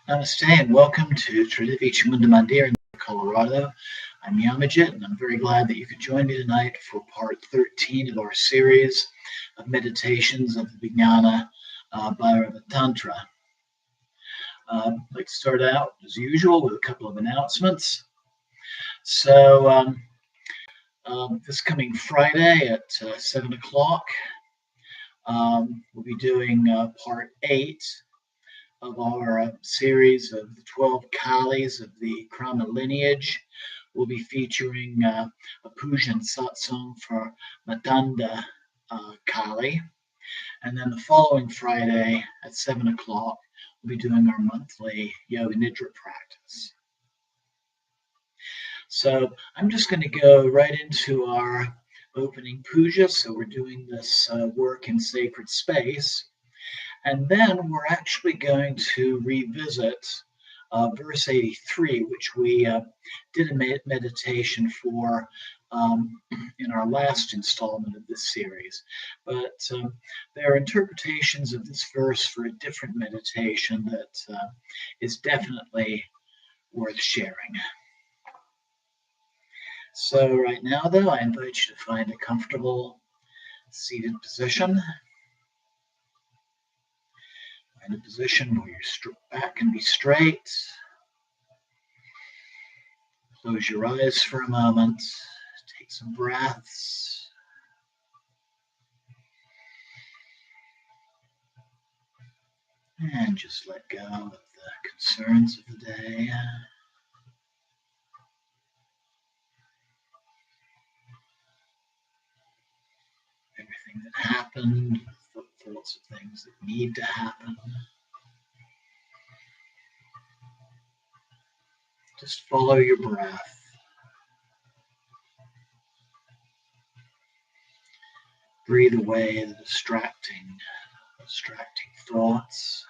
Namaste and welcome to Vijnana Mandir in Colorado. I'm Yamajit and I'm very glad that you could join me tonight for part 13 of our series of meditations of the Vijnana Bhairava Tantra. I'd like to start out as usual with a couple of announcements. So this coming Friday at 7 o'clock, we'll be doing part 8 of our series of the 12 Kalis of the Krama lineage. We'll be featuring a puja and satsang for Matanda Kali. And then the following Friday at 7 o'clock, we'll be doing our monthly Yoga Nidra practice. So I'm just going to go right into our opening puja. So we're doing this work in sacred space. And then we're actually going to revisit verse 83, which we did a meditation for in our last installment of this series. But there are interpretations of this verse for a different meditation that is definitely worth sharing. So right now, though, I invite you to find a comfortable seated position. In a position where your back can be straight. Close your eyes for a moment. Take some breaths. And just let go of the concerns of the day. Everything that happened, thoughts of things that need to happen. Just follow your breath. Breathe away the distracting thoughts.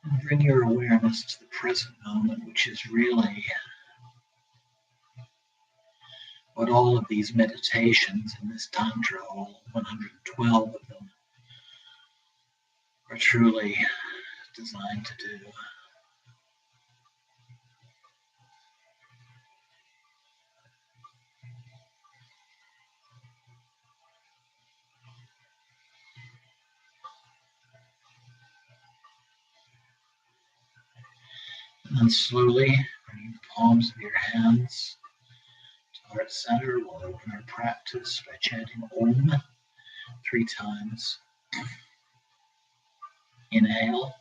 And bring your awareness to the present moment, which is really what all of these meditations in this Tantra, all 112 of them, are truly designed to do. And then slowly bring the palms of your hands to heart center. We'll open our practice by chanting Om 3 times. Inhale.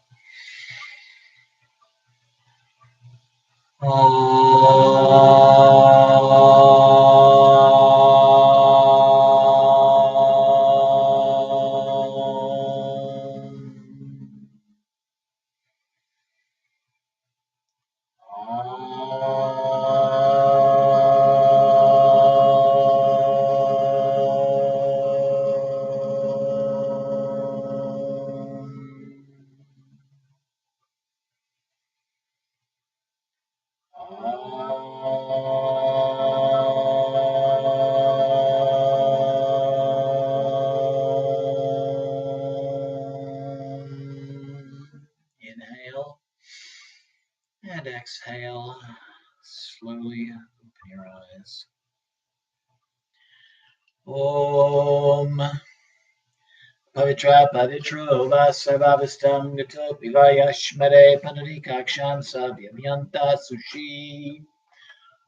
Inhale and exhale. Slowly open your eyes. Om Pavitra Pavitro Vasarvavastam Gatopi Vayashmare Panarikaksham Savyamyanta Sushi.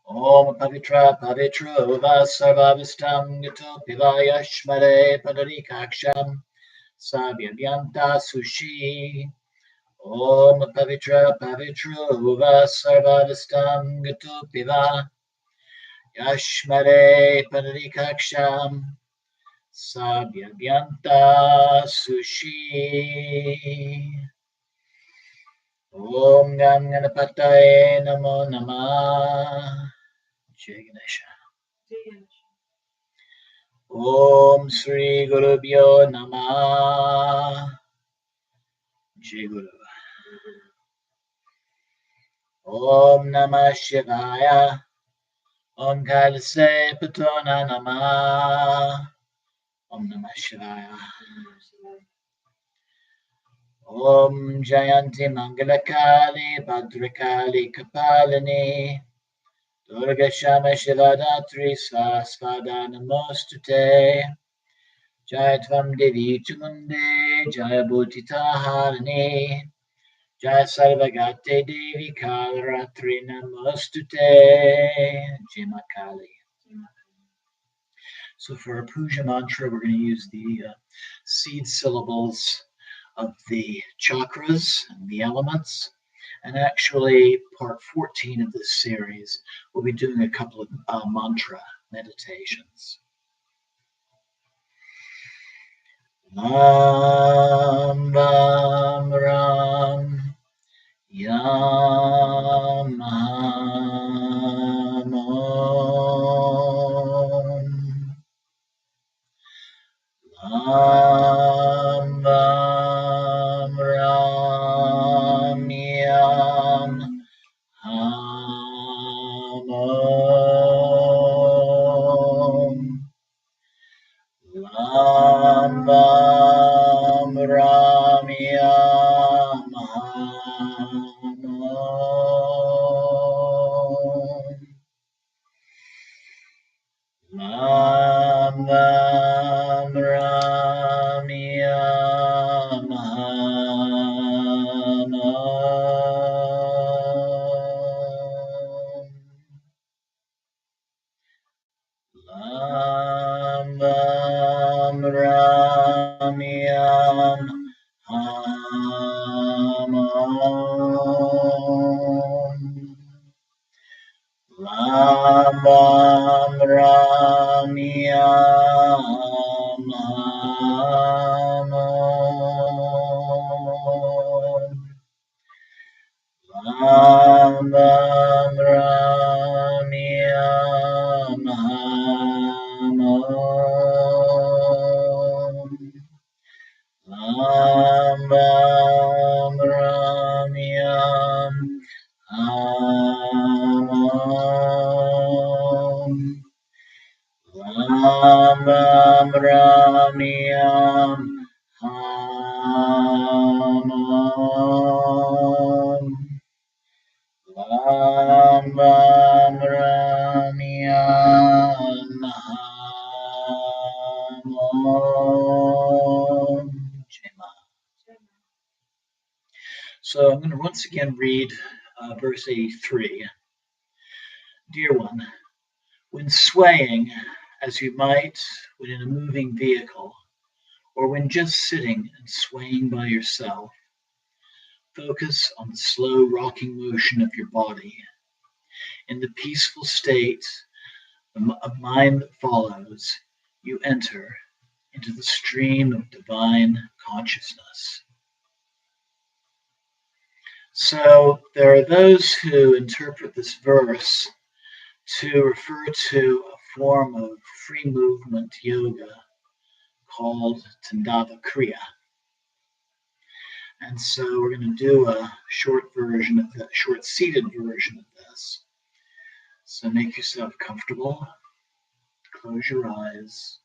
Om Pavitra Pavitro Vasarvavastam Gatopi Vayashmare Panarikaksham Savyamyanta Sushi. Om Pavitra Pavitro Vasarvavastam Gatopi Vayashmare Panarikaksham Savyamyanta Sushi. Om Gam Ganapataye Namo Namah. Jai Ganesha. Om Sri Gurubhyo Namah. Jai Guru. Om Namah Shivaya. Om Kalase Patona Namah. Om Namah Shivaya. Om Jayanti Mangalakali Bhadrakali Kapalini Durga Shama Shivadatri Sasvada Namostute Jaya Tvam Devi Chamunde Jaya Bhutitaharani Jaya Sarvagate Devi Kalaratri Namostute Jima Kali. So for our Puja Mantra, we're going to use the seed syllables of the chakras and the elements. And actually, part 14 of this series, we'll be doing a couple of mantra meditations. Ram Ram Ram Yam Ham Om Ram Ram Ram Yam Ham Om Ram Ram Ram Yam Ham Om Ram Ram Ram Yam Ham Om Ram Ram Ram Yam Ham Om Ram Ram Ram Yam Ham Om Ram Ram Ram Yam Ham Om Ram Ram Ram Yam Ham Om Ram Ram Ram Yam Ham Om Ram Ram Ram Yam Ham Om. So I'm going to once again read verse 83. Dear one, when swaying, as you might when in a moving vehicle, or when just sitting and swaying by yourself, focus on the slow rocking motion of your body. In the peaceful state of mind that follows, you enter into the stream of divine consciousness. So there are those who interpret this verse to refer to a form of free movement yoga called Tantra Kriya. And so we're going to do a short version of that, short seated version of this. So make yourself comfortable. Close your eyes.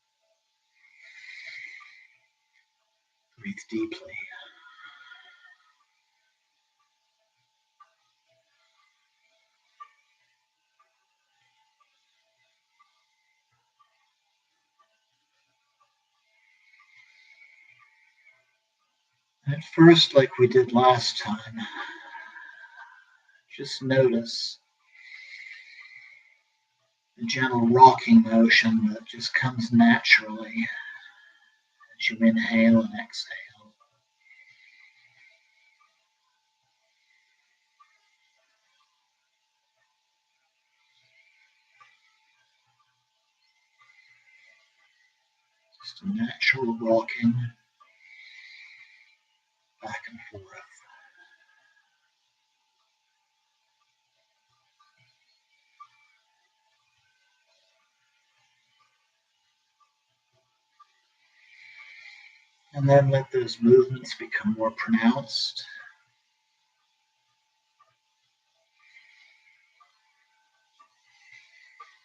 Breathe deeply. At first, like we did last time, just notice the gentle rocking motion that just comes naturally as you inhale and exhale. Just a natural rocking back and forth. And then let those movements become more pronounced.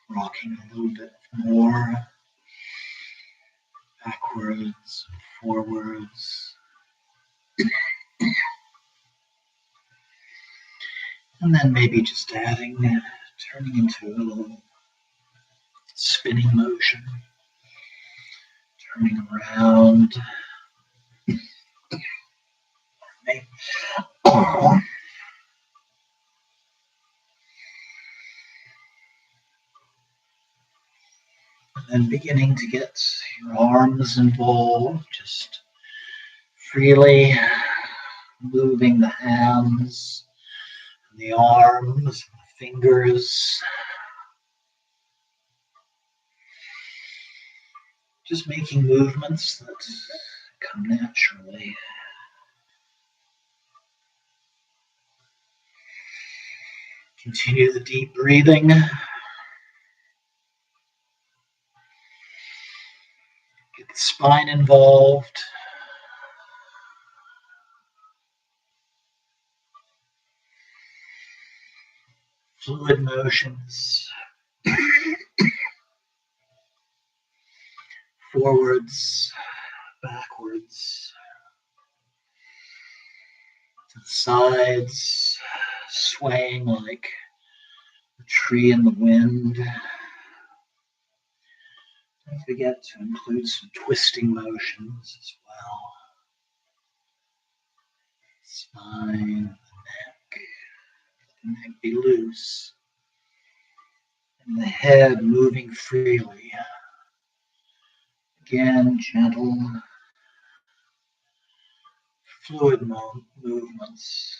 Rocking a little bit more backwards, forwards. And then maybe just turning into a little spinning motion, turning around. And then beginning to get your arms involved, just freely moving the hands and the arms, and the fingers, just making movements that come naturally. Continue the deep breathing. Get the spine involved. Fluid motions. Forwards, backwards, to the sides, swaying like a tree in the wind. Don't forget to include some twisting motions as well. Spine, the neck be loose, and the head moving freely. Again, gentle, fluid movements.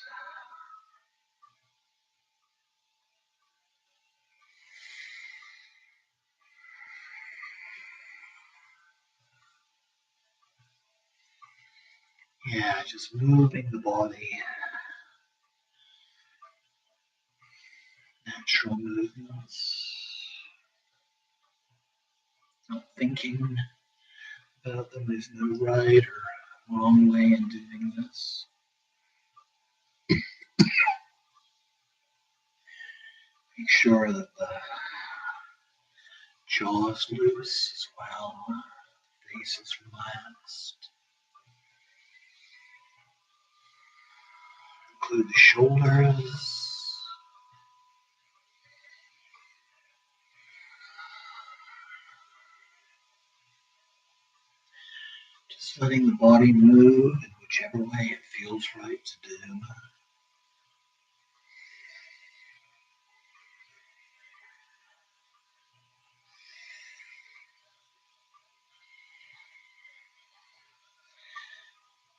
Yeah, just moving the body. Natural movements. Not thinking about them. There's no right or wrong way in doing this. Make sure that the jaw is loose as well. Face is relaxed. Include the shoulders. Just letting the body move in whichever way it feels right to do.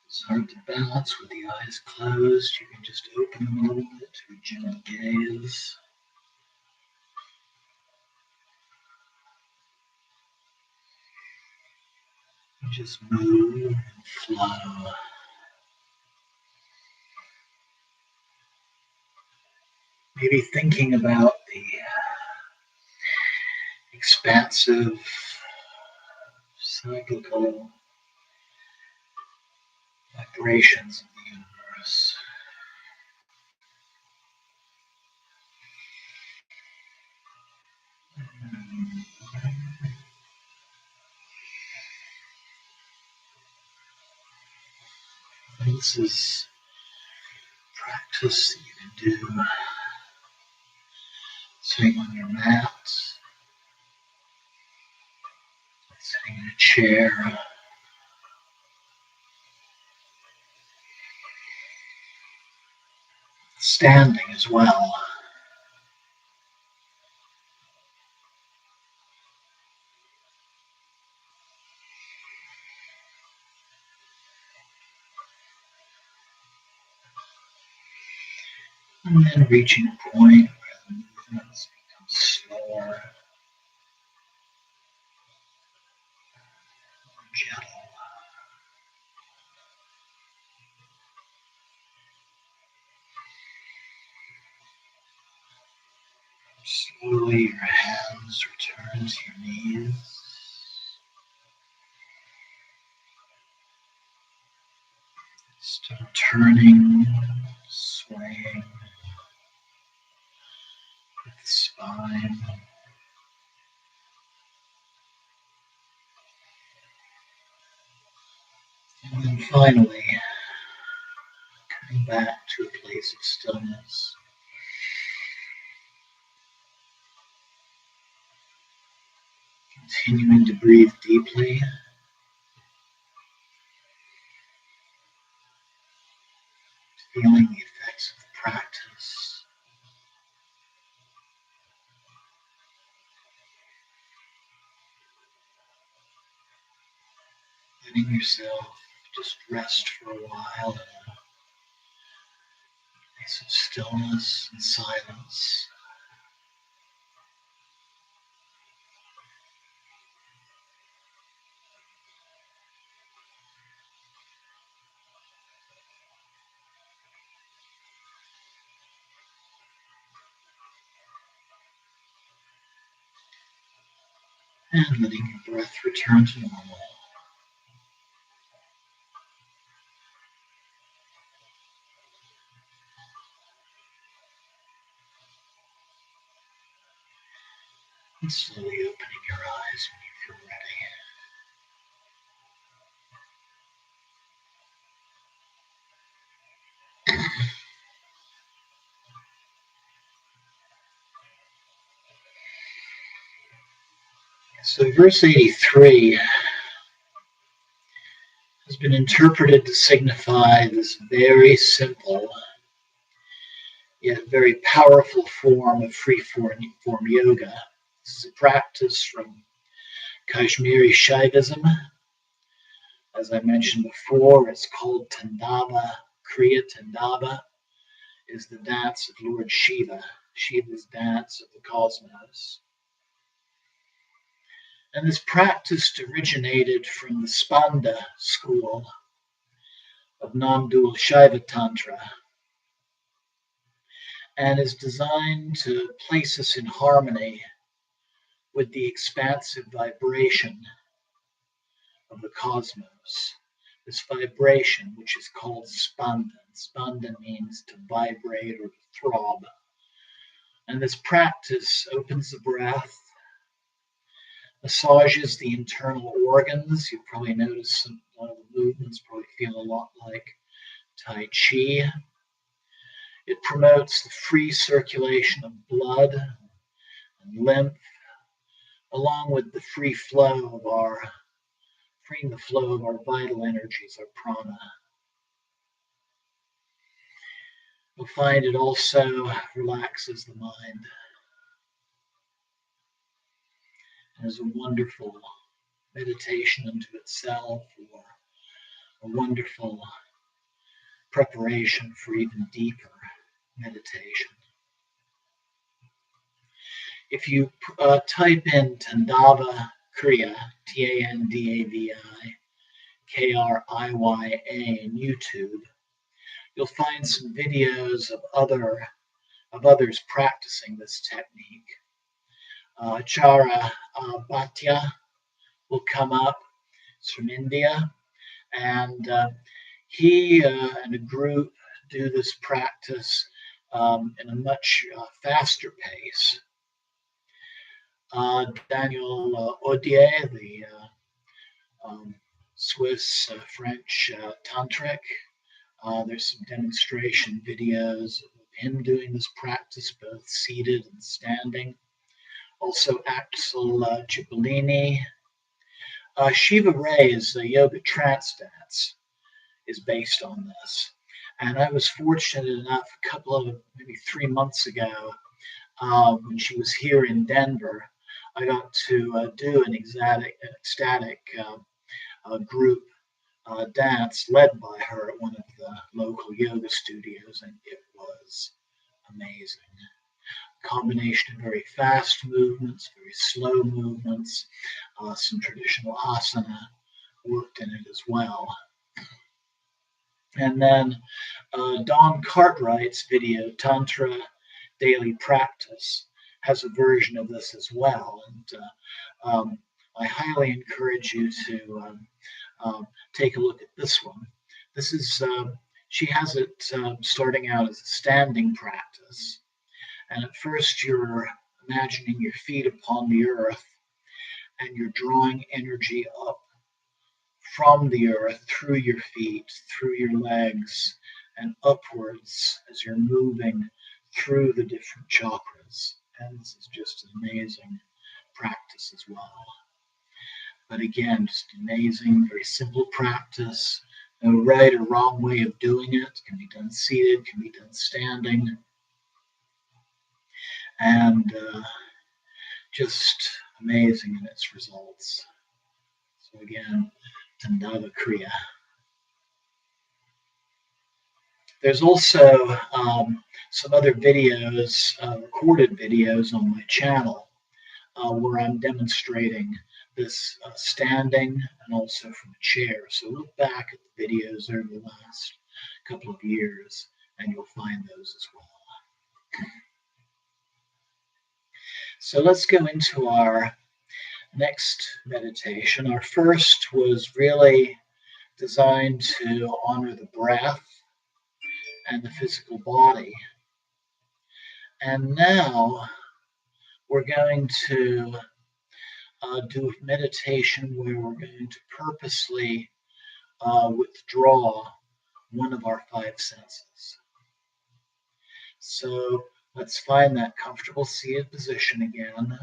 It's hard to balance with the eyes closed. You can just open them a little bit to a gentle gaze. And just move and flow. Maybe thinking about the expansive, cyclical vibrations of the universe. This is practice that you can do sitting on your mat, sitting in a chair, standing as well. And then reaching a point where the movements become slower, more gentle. Slowly your hands return to your knees. Start turning, swaying with the spine. And then finally, coming back to a place of stillness. Continuing to breathe deeply. Feeling the effects of the practice. Letting yourself just rest for a while in a place of stillness and silence. And letting your breath return to normal. And slowly opening your eyes when you feel ready. So verse 83 has been interpreted to signify this very simple yet very powerful form of free-form yoga. This is a practice from Kashmiri Shaivism. As I mentioned before, it's called Tandava. Kriya Tandava is the dance of Lord Shiva, Shiva's dance of the cosmos. And this practice originated from the Spanda school of non-dual Shaiva Tantra and is designed to place us in harmony with the expansive vibration of the cosmos. This vibration, which is called spanda. Spanda means to vibrate or to throb. And this practice opens the breath, massages the internal organs. You probably notice one of the movements probably feel a lot like Tai Chi. It promotes the free circulation of blood and lymph, along with the freeing the flow of our vital energies, our prana. You'll find it also relaxes the mind. It is a wonderful meditation unto itself, or a wonderful preparation for even deeper meditation. If you type in Tandava Kriya, Tandavi Kriya in YouTube, you'll find some videos of others practicing this technique. Acharya Bhatia will come up. It's from India, and he and a group do this practice in a much faster pace. Daniel Odier, the Swiss French tantric, there's some demonstration videos of him doing this practice, both seated and standing. Also, Axel Cipollini. Shiva Ray's Yoga Trance Dance is based on this. And I was fortunate enough a couple of, maybe 3 months ago, when she was here in Denver, I got to do an ecstatic group dance led by her at one of the local yoga studios, and it was amazing. Combination of very fast movements, very slow movements, some traditional asana worked in it as well. And then Don Cartwright's video, Tantra Daily Practice, has a version of this as well. And I highly encourage you to take a look at this one. This is, she has it starting out as a standing practice. And at first you're imagining your feet upon the earth and you're drawing energy up from the earth through your feet, through your legs, and upwards as you're moving through the different chakras. And this is just an amazing practice as well. But again, just amazing, very simple practice. No right or wrong way of doing it. It can be done seated, can be done standing. And just amazing in its results. So again, Tantra Kriya. There's also some other videos, recorded videos on my channel where I'm demonstrating this standing and also from a chair. So look back at the videos over the last couple of years and you'll find those as well. So let's go into our next meditation. Our first was really designed to honor the breath and the physical body. And now we're going to do a meditation where we're going to purposely withdraw one of our five senses. So let's find that comfortable seated position again.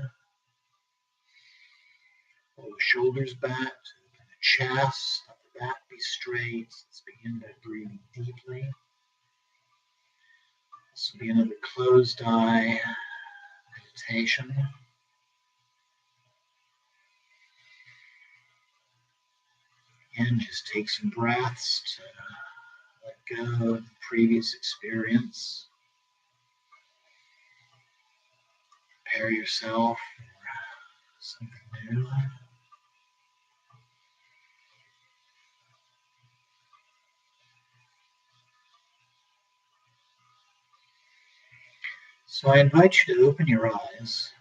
Pull the shoulders back, the chest, let the back be straight. Let's begin by breathing deeply. This will be another closed eye meditation. Again, just take some breaths to let go of the previous experience. Prepare yourself for something new. So I invite you to open your eyes.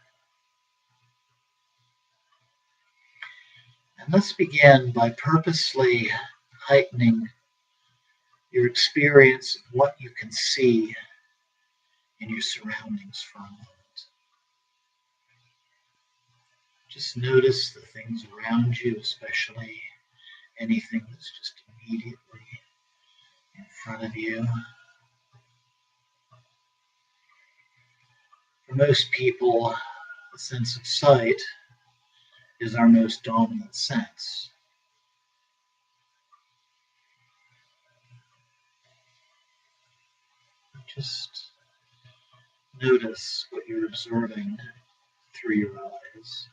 And let's begin by purposely heightening your experience of what you can see in your surroundings for a moment. Just notice the things around you, especially anything that's just immediately in front of you. For most people, the sense of sight is our most dominant sense. Just notice what you're observing through your eyes.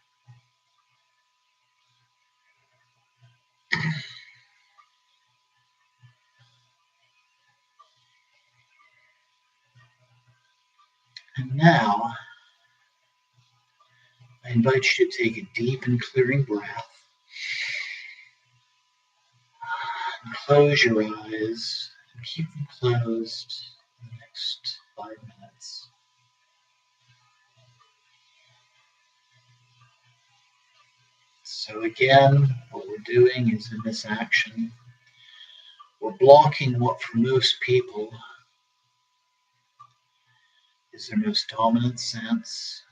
And now, I invite you to take a deep and clearing breath. And close your eyes and keep them closed for the next 5 minutes. So again, what we're doing is in this action, we're blocking what for most people is their most dominant sense.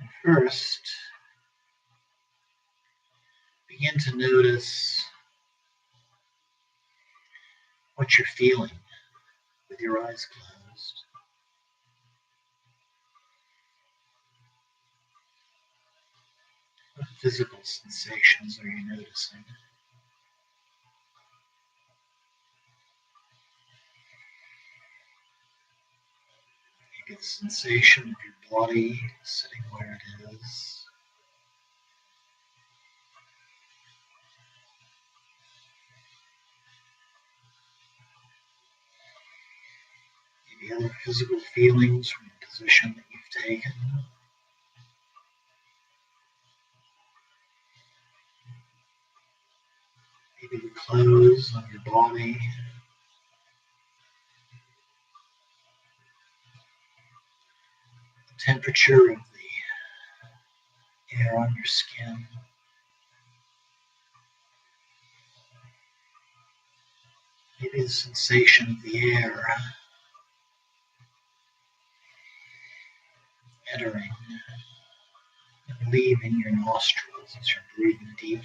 And first, begin to notice what you're feeling with your eyes closed. What physical sensations are you noticing? Maybe the sensation of your body sitting where it is. Maybe other physical feelings from the position that you've taken. Maybe the clothes on your body. The temperature of the air on your skin. Maybe the sensation of the air entering and leaving your nostrils as you're breathing deeply.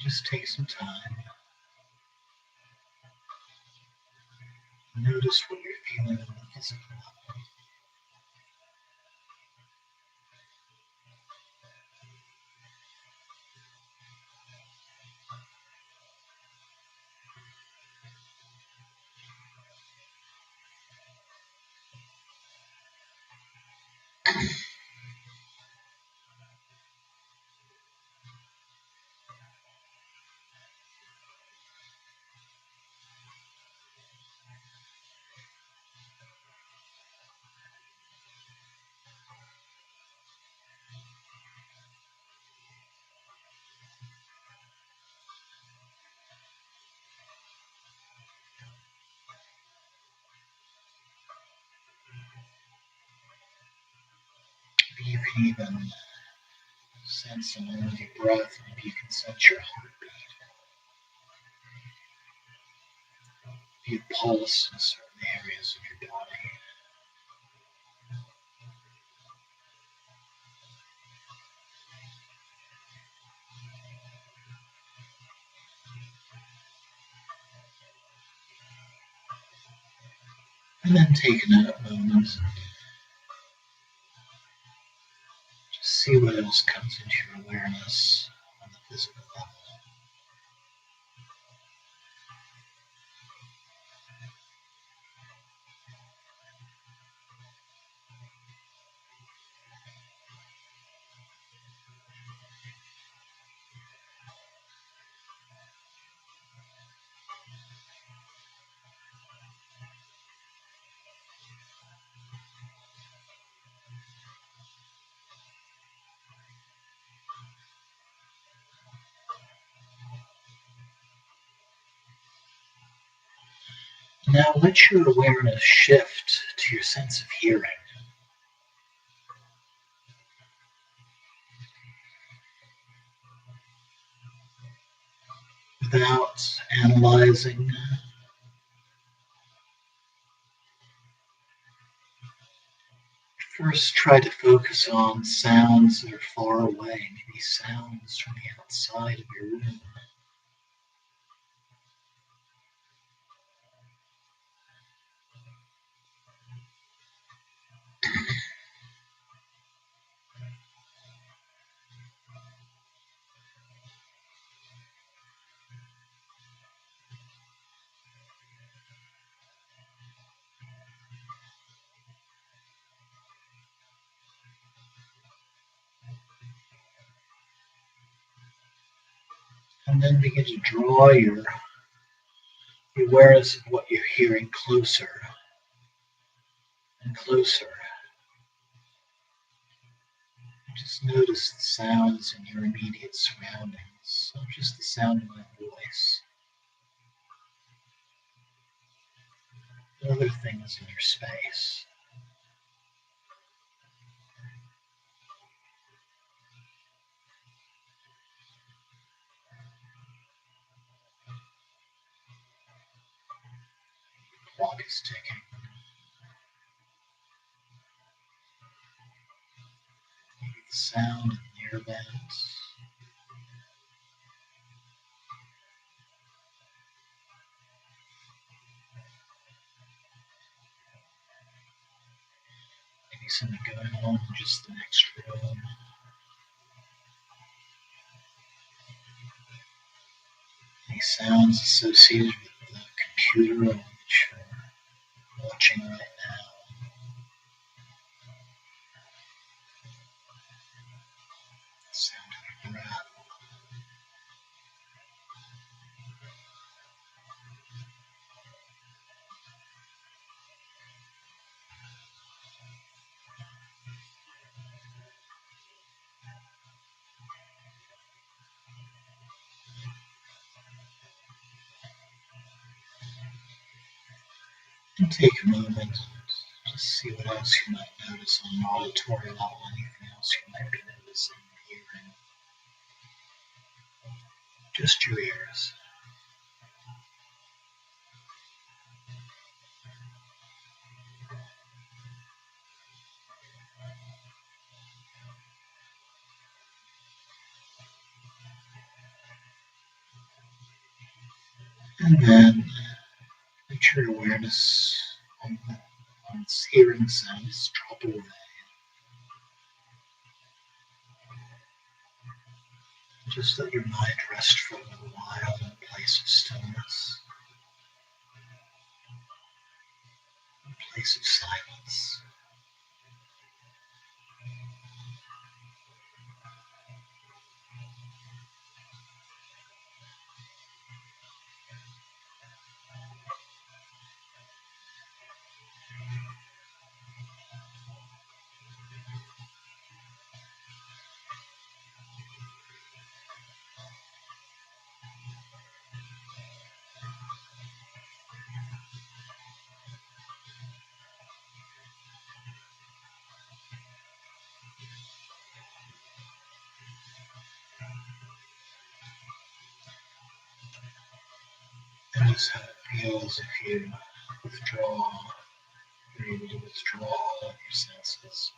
Just take some time. Notice what you're feeling on the physical level. You can even sense along with your breath. Maybe you can sense your heartbeat. Your pulse in certain areas of your body. And then take a moment. Just see what else comes into your awareness on the physical level. Now let your awareness shift to your sense of hearing. Without analyzing, first try to focus on sounds that are far away, maybe sounds from the outside of your room. And then begin to draw your awareness of what you're hearing closer and closer. And just notice the sounds in your immediate surroundings, not just the sound of my voice, but other things in your space. The clock is ticking. Maybe the sound in the earbuds. Maybe something going on in just the next room. Any sounds associated with the computer on which you're watching right now. The sound of your breath. And take a moment and just see what else you might notice on an auditory level, anything else you might be noticing or hearing. Just your ears. And then let your awareness on its hearing sense drop away. Just let your mind rest for a little while in a place of stillness, a place of silence. Notice how it feels if you withdraw. You're able to withdraw all of your senses.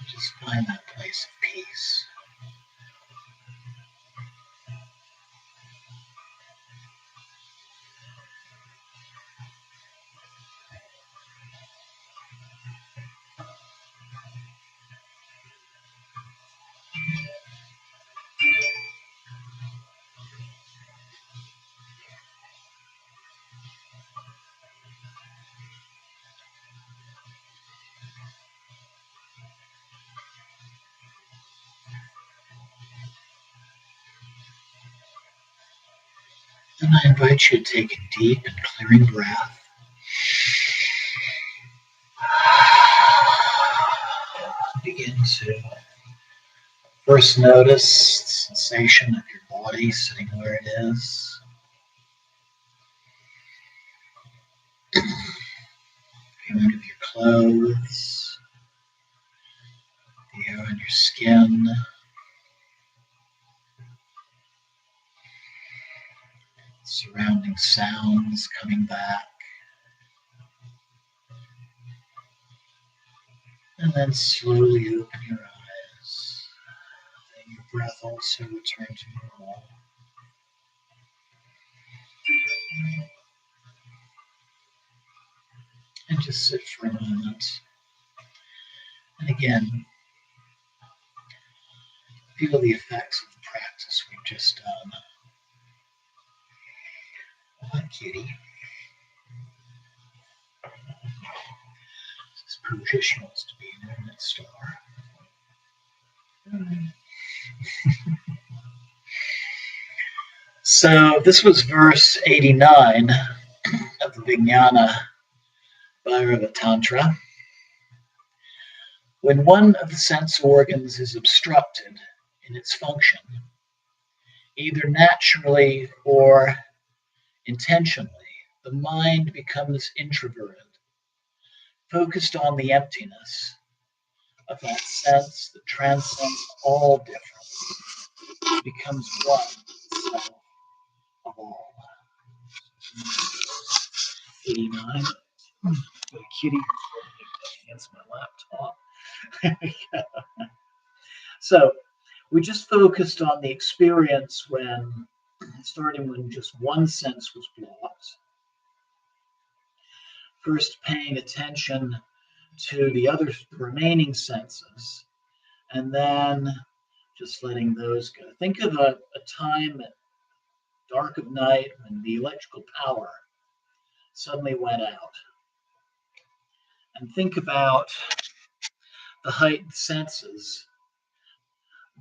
Just find that place of peace. And I invite you to take a deep and clearing breath. Begin to first notice the sensation of your body sitting where it is. Feeling of your clothes, the air on your skin, surrounding sounds coming back. And then slowly open your eyes. Let your breath also return to normal. And just sit for a moment. And again, feel the effects of the practice we've just done. Hi, kitty. This is Puja. She wants to be an internet star. So this was verse 89 of the Vijnana Bhairava Tantra. When one of the sense organs is obstructed in its function, either naturally or intentionally, the mind becomes introverted, focused on the emptiness of that sense that transcends all difference, becomes one self of all. 89. Got a kitty against my laptop. So we just focused on the experience starting when just one sense was blocked. First paying attention to the remaining senses, and then just letting those go. Think of a time at dark of night when the electrical power suddenly went out. And think about the heightened senses,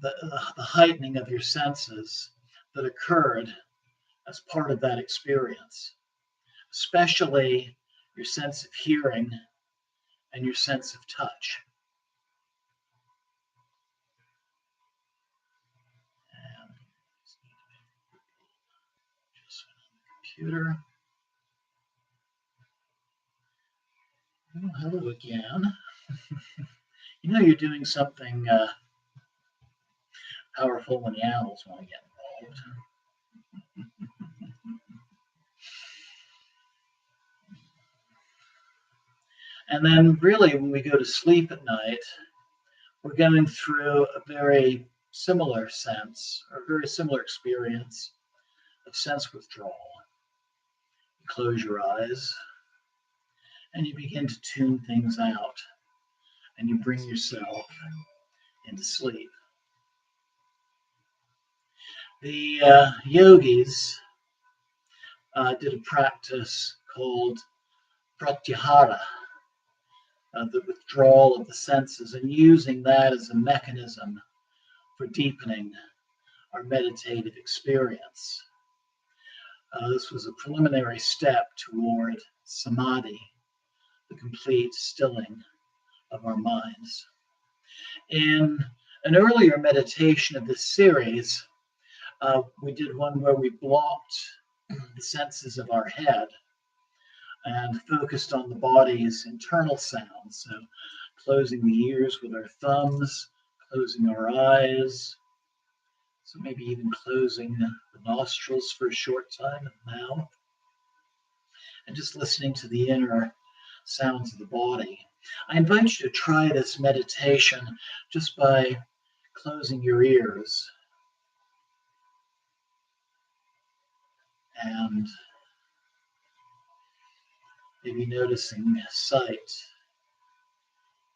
the heightening of your senses that occurred as part of that experience, especially your sense of hearing and your sense of touch. And just on the computer. Oh, hello again. You know you're doing something powerful when the animals want to get involved. And then really when we go to sleep at night, we're going through a very similar sense, or very similar experience of sense withdrawal. You close your eyes and you begin to tune things out, and you bring yourself into sleep. The yogis did a practice called Pratyahara, the withdrawal of the senses, and using that as a mechanism for deepening our meditative experience. This was a preliminary step toward samadhi, the complete stilling of our minds. In an earlier meditation of this series, we did one where we blocked the senses of our head and focused on the body's internal sounds. So closing the ears with our thumbs, closing our eyes, so maybe even closing the nostrils for a short time and the mouth, and just listening to the inner sounds of the body. I invite you to try this meditation just by closing your ears and maybe noticing sight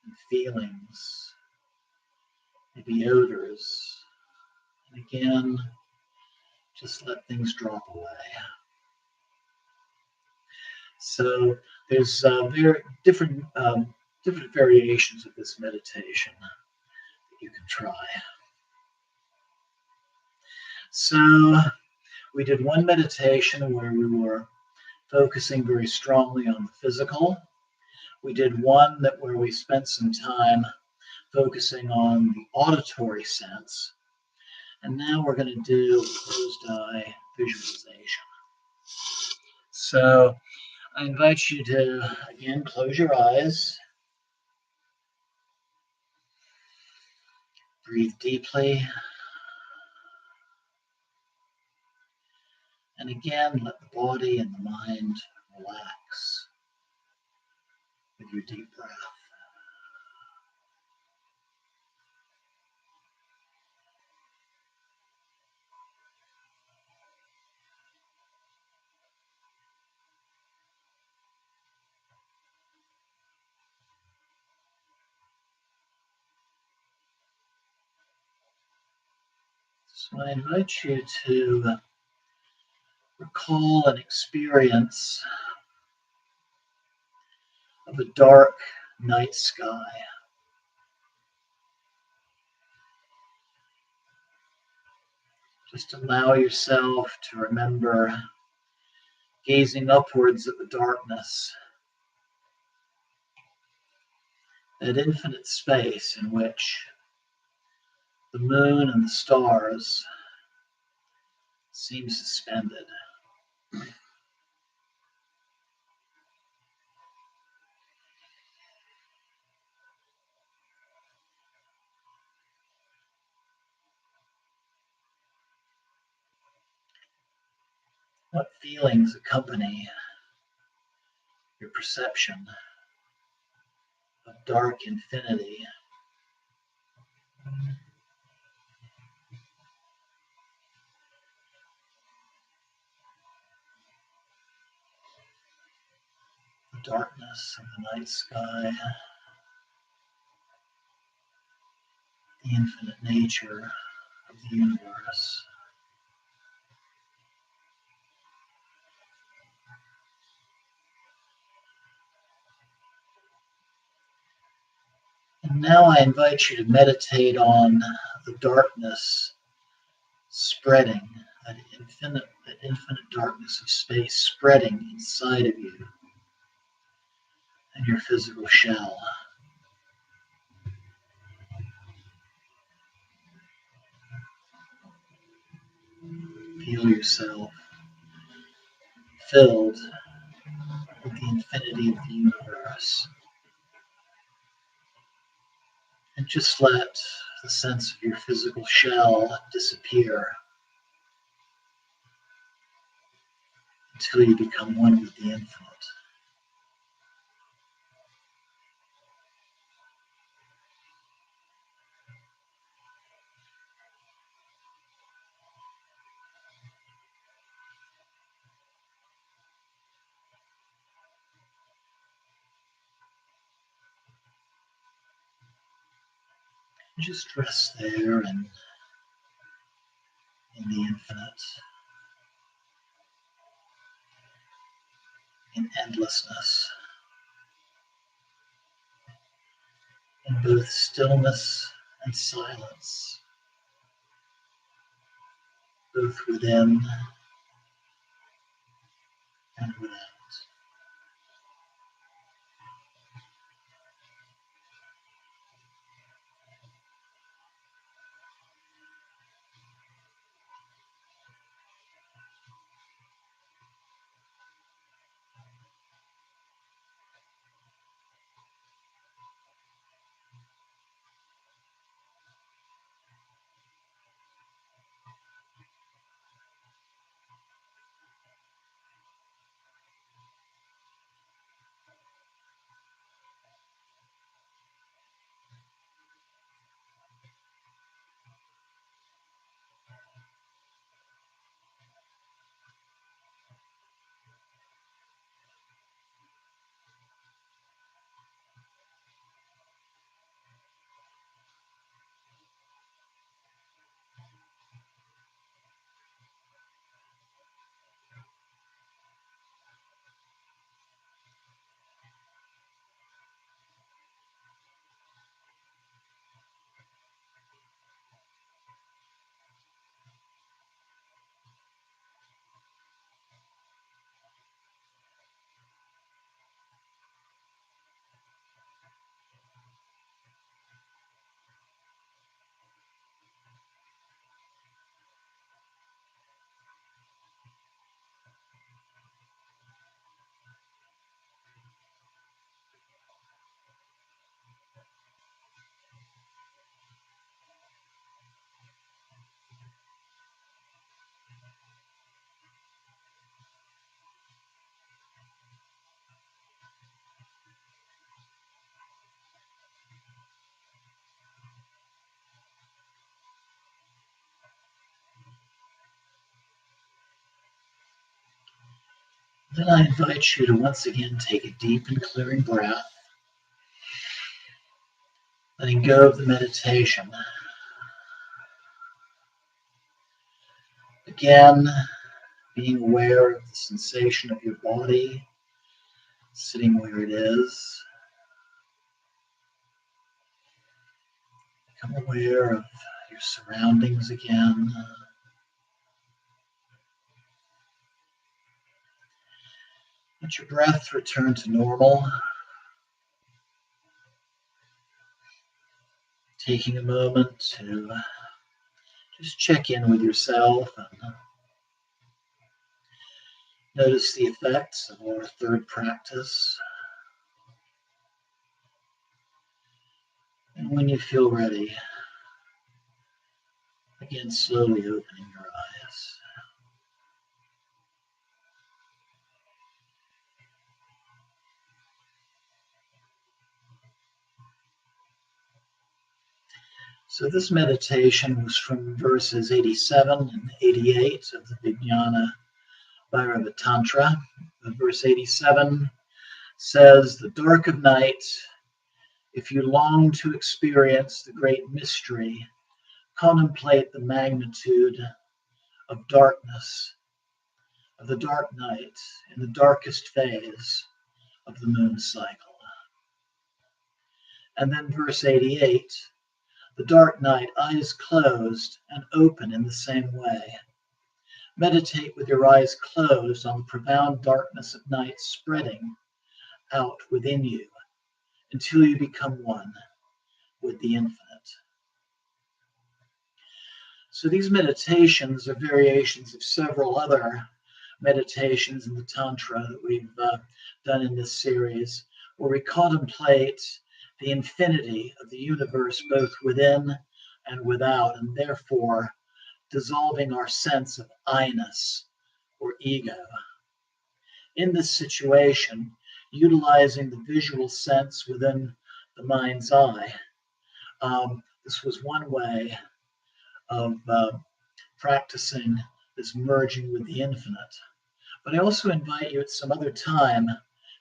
and feelings, maybe odors, and again, just let things drop away. So there's different variations of this meditation that you can try. So we did one meditation where we were focusing very strongly on the physical. We did one where we spent some time focusing on the auditory sense. And now we're going to do closed eye visualization. So I invite you to, again, close your eyes. Breathe deeply. And again, let the body and the mind relax with your deep breath. So I invite you to recall an experience of a dark night sky. Just allow yourself to remember gazing upwards at the darkness, that infinite space in which the moon and the stars seem suspended. What feelings accompany your perception of dark infinity? The darkness of the night sky, the infinite nature of the universe. And now I invite you to meditate on the darkness spreading, that infinite darkness of space spreading inside of you and your physical shell. Feel yourself filled with the infinity of the universe. And just let the sense of your physical shell disappear until you become one with the infinite. Just rest there and in the infinite, in endlessness, in both stillness and silence, both within and without. Then I invite you to once again take a deep and clearing breath, letting go of the meditation. Again, being aware of the sensation of your body, sitting where it is. Become aware of your surroundings again. Let your breath return to normal. Taking a moment to just check in with yourself and notice the effects of our third practice. And when you feel ready, again slowly opening your eyes. So this meditation was from verses 87 and 88 of the Vijnana Bhairava Tantra. Verse 87 says, "The dark of night, if you long to experience the great mystery, contemplate the magnitude of darkness, of the dark night in the darkest phase of the moon cycle." And then verse 88, "The dark night, eyes closed and open in the same way. Meditate with your eyes closed on the profound darkness of night spreading out within you until you become one with the infinite." So these meditations are variations of several other meditations in the Tantra that we've done in this series, where we contemplate the infinity of the universe both within and without, and therefore dissolving our sense of I-ness or ego. In this situation, utilizing the visual sense within the mind's eye, this was one way of practicing this merging with the infinite. But I also invite you at some other time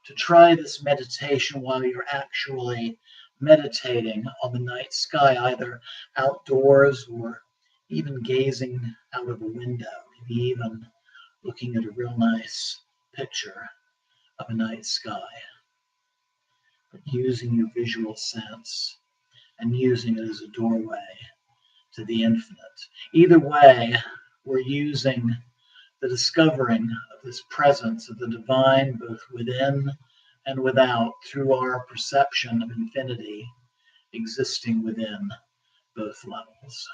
to try this meditation while you're actually meditating on the night sky, either outdoors or even gazing out of a window, maybe even looking at a real nice picture of a night sky, but using your visual sense and using it as a doorway to the infinite. Either way, we're using the discovering of this presence of the divine both within and without through our perception of infinity existing within both levels.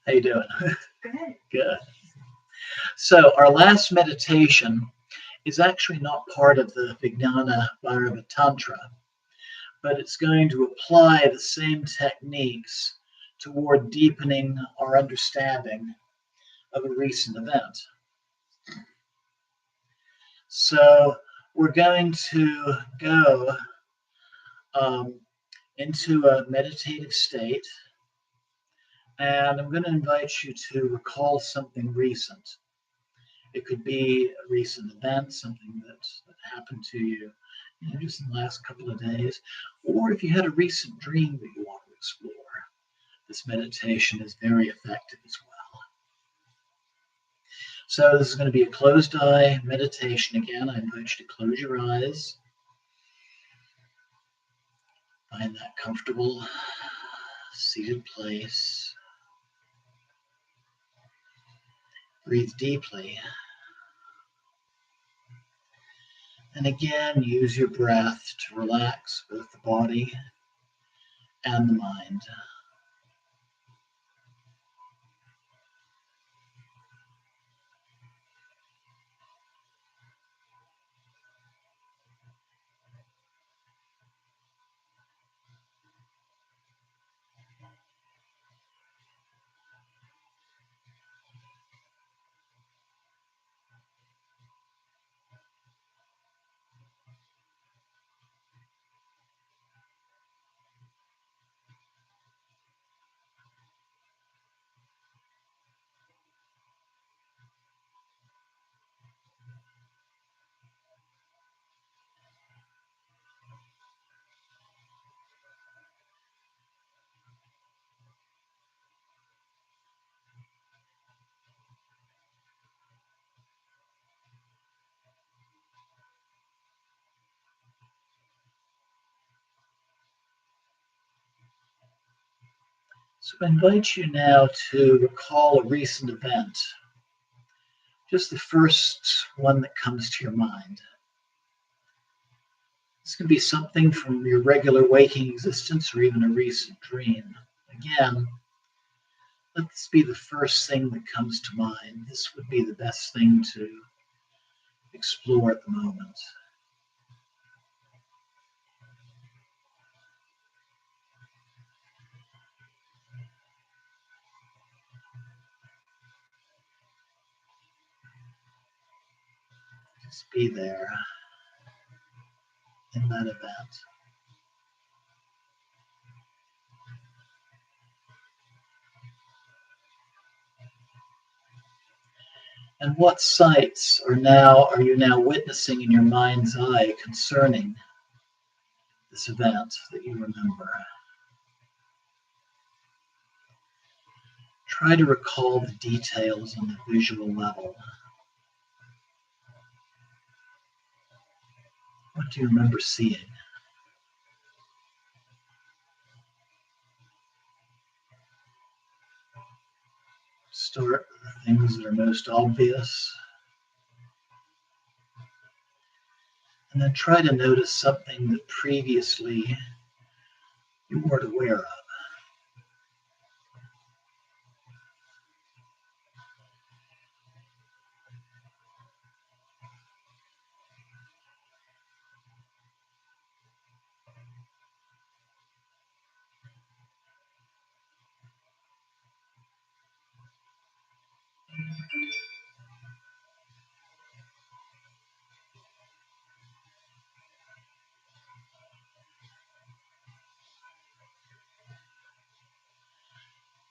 How you doing? Good. Good. So our last meditation is actually not part of the Vijnana Bhairava Tantra, but it's going to apply the same techniques toward deepening our understanding of a recent event. So we're going to go into a meditative state, and I'm going to invite you to recall something recent. It could be a recent event, something that happened to you, just in the last couple of days, or if you had a recent dream that you want to explore. This meditation is very effective as well. So this is going to be a closed eye meditation again. I invite you to close your eyes. Find that comfortable seated place. Breathe deeply. And again, use your breath to relax both the body and the mind. So I invite you now to recall a recent event, just the first one that comes to your mind. This can be something from your regular waking existence or even a recent dream. Again, let this be the first thing that comes to mind. This would be the best thing to explore at the moment. Just be there in that event. And what sights are you now witnessing in your mind's eye concerning this event that you remember? Try to recall the details on the visual level. What do you remember seeing? Start with the things that are most obvious. And then try to notice something that previously you weren't aware of.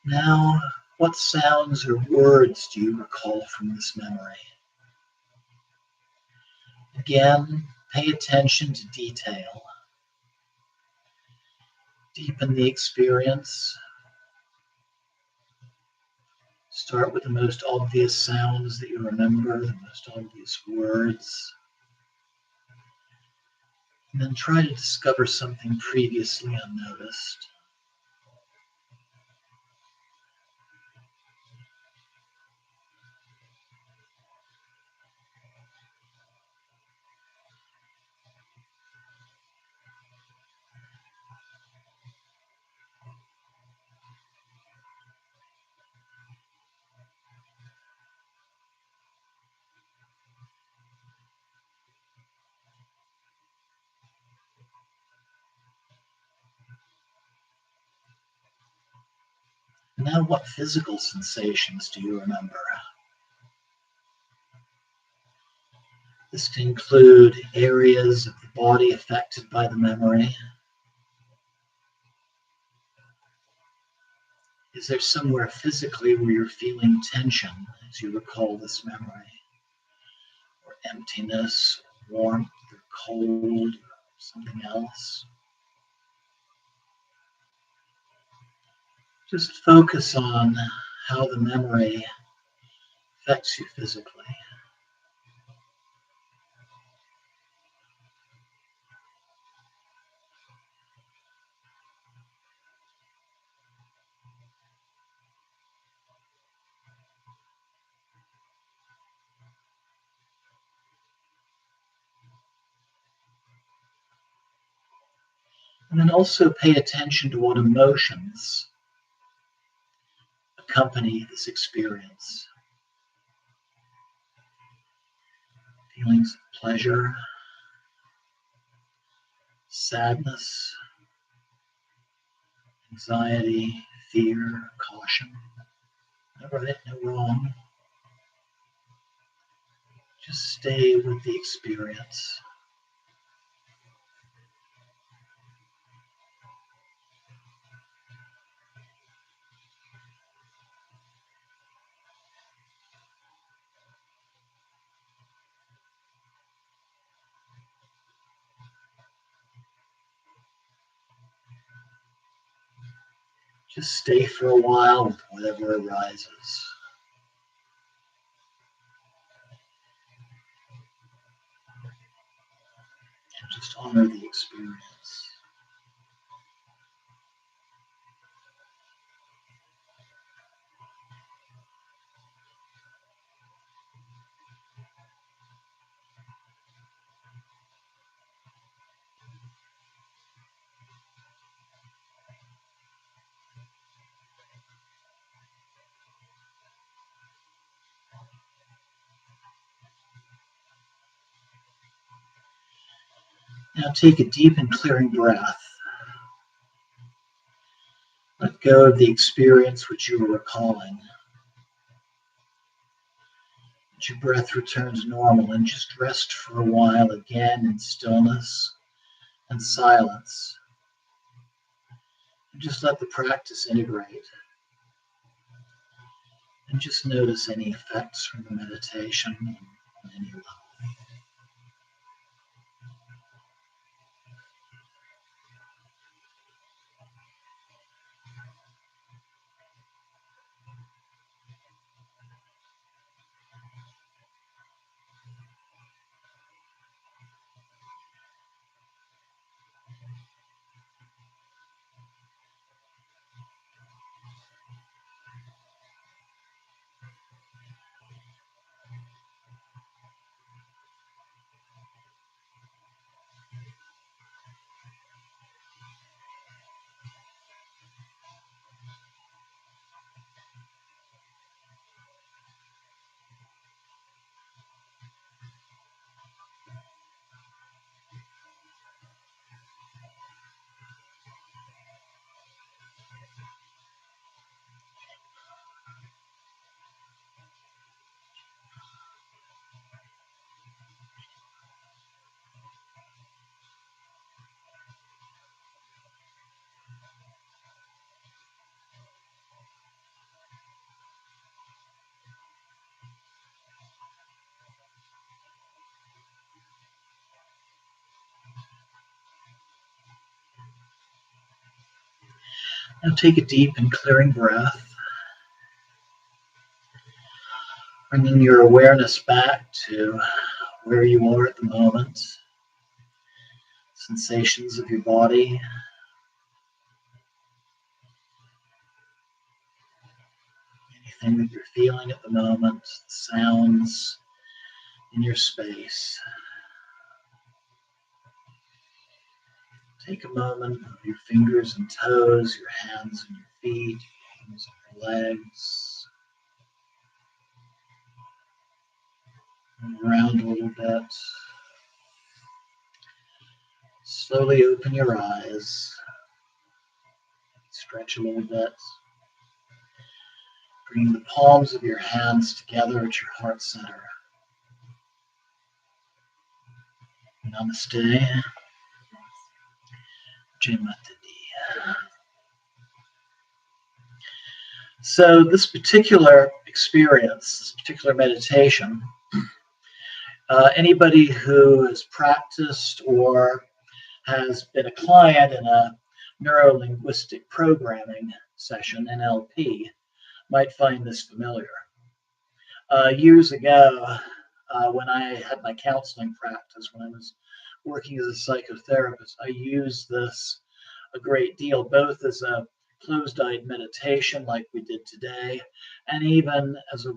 Now, what sounds or words do you recall from this memory? Again, Pay attention to detail. Deepen the experience. Start with the most obvious sounds that you remember, the most obvious words. And then try to discover something previously unnoticed. Now, what physical sensations do you remember? This can include areas of the body affected by the memory. Is there somewhere physically where you're feeling tension as you recall this memory? Or emptiness, or warmth, or cold, or something else? Just focus on how the memory affects you physically. And then also pay attention to what emotions accompany this experience. Feelings of pleasure, sadness, anxiety, fear, caution. No right, no wrong. Just stay with the experience. Just stay for a while with whatever arises. And just honor the experience. Now take a deep and clearing breath. Let go of the experience which you are recalling. Let your breath return to normal and just rest for a while again in stillness and silence. And just let the practice integrate. And just notice any effects from the meditation on any level. Now take a deep and clearing breath, bringing your awareness back to where you are at the moment, sensations of your body, anything that you're feeling at the moment, the sounds in your space. Take a moment of your fingers and toes, your hands and your feet, your arms and your legs. Move around a little bit. Slowly open your eyes. Stretch a little bit. Bring the palms of your hands together at your heart center. Namaste. Jai Mata Di. So this particular experience, this particular meditation, anybody who has practiced or has been a client in a neuro-linguistic programming session, NLP, might find this familiar. Years ago, when I had my counseling practice, when I was working as a psychotherapist, I used this a great deal, both as a closed-eyed meditation like we did today, and even as a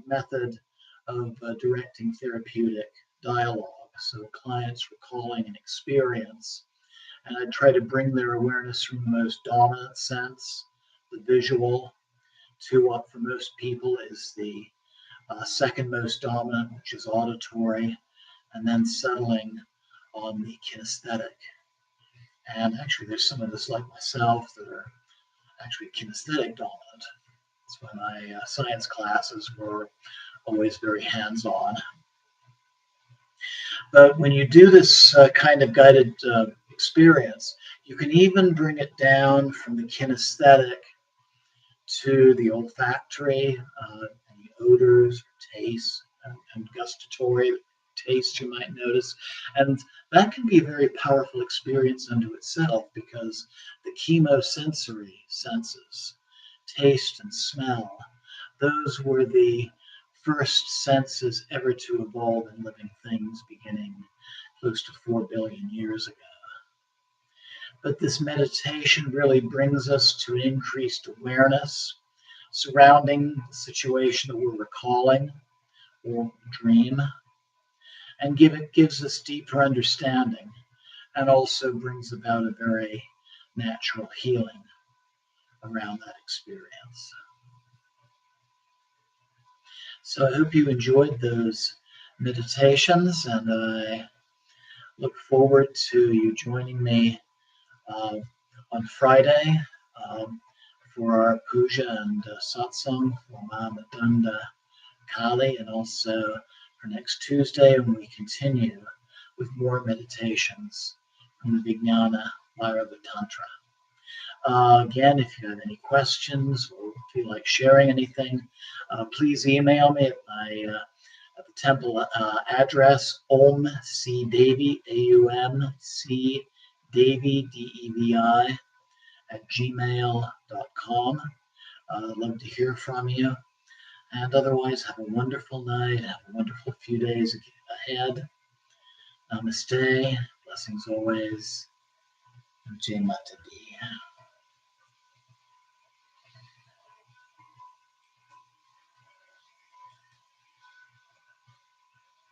method of directing therapeutic dialogue. So clients recalling an experience, and I'd try to bring their awareness from the most dominant sense, the visual, to what for most people is the second most dominant, which is auditory, and then settling on the kinesthetic. And actually, there's some of us like myself that are actually kinesthetic dominant. That's why my science classes were always very hands-on. But when you do this kind of guided experience, you can even bring it down from the kinesthetic to the olfactory, any odors, tastes, and gustatory taste you might notice. And that can be a very powerful experience unto itself, because the chemosensory senses, taste and smell, those were the first senses ever to evolve in living things, beginning close to 4 billion years ago. But this meditation really brings us to an increased awareness surrounding the situation that we're recalling or dream, and gives us deeper understanding, and also brings about a very natural healing around that experience. So I hope you enjoyed those meditations, and I look forward to you joining me on Friday for our puja and satsang for Ma Madanda Kali, and also for next Tuesday when we continue with more meditations from the Vijnana Bhairava Tantra. Again, if you have any questions or feel like sharing anything, please email me at my at the temple address, omcdevi, AUMC Devi, DEVI, at gmail.com. I'd love to hear from you. And otherwise, have a wonderful night, have a wonderful few days ahead. Namaste, blessings always, and Jai Mata Di.